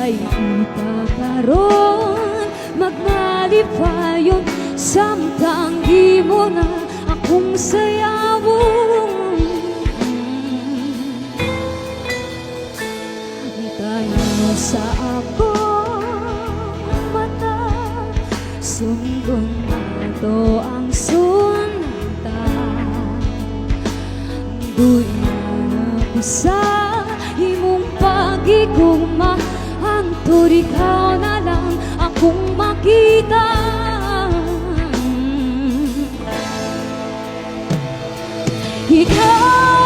kay kita karon magmalipayon samtang di mo na akong sayawon. Tayo sa akong mata, sundon nato ang sunta. Do'y napisa imong pag-igugma, hangtod ikaw na lang akong makita. Ikaw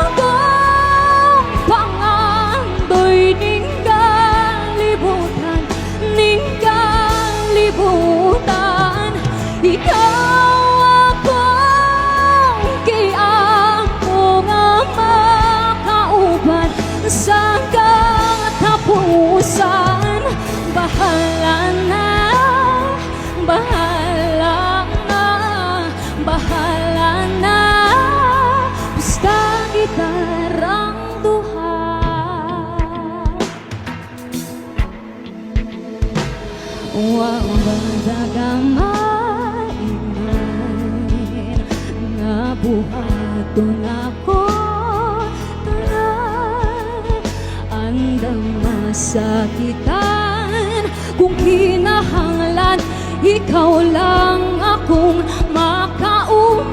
akong pangandoy ning kalibutan, ning kalibutan. Ikaw akong giako nga makauban sa katapusan. Bahala na, bahala na, bahala na, basta kita rang duha. Wa badagamain nga buhaton ako tanan, andam masakitan kung kinahanglan ikaw lang akong makauban.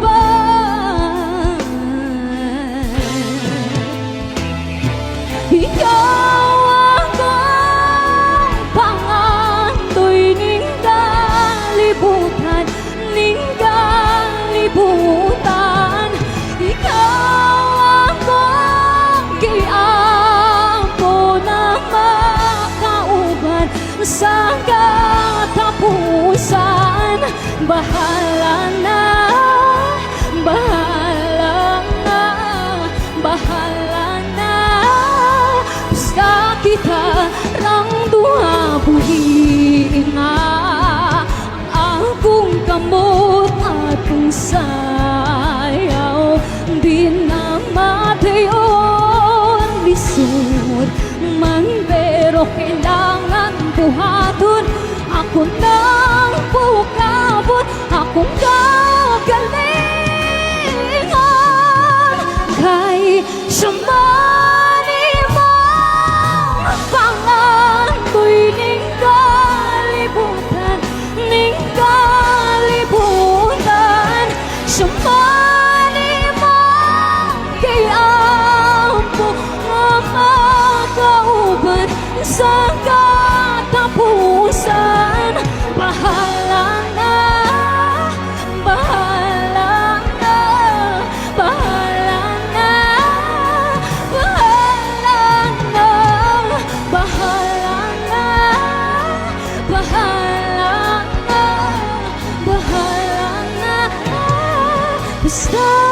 Ikaw akong pangandoy ning kalibutan, ning kalibutan. Ikaw akong giampo na makauban sa katapusan. Bahala na, bahala na, bahala na, basta kita rang duha. Buhiin nga ang akong kamot atong sayaw, di na madayon lisod man, pero kailangan buhaton. Ako nang pukabot, akong kagalingan, kay siya man imong pangandoy ning kalibutan, ning kalibutan. Siya man imong giampo nga makauban sa katapusan. Bahala na, bahala na, bahala na, bahala na, bahala na, bahala na, bahala na, basta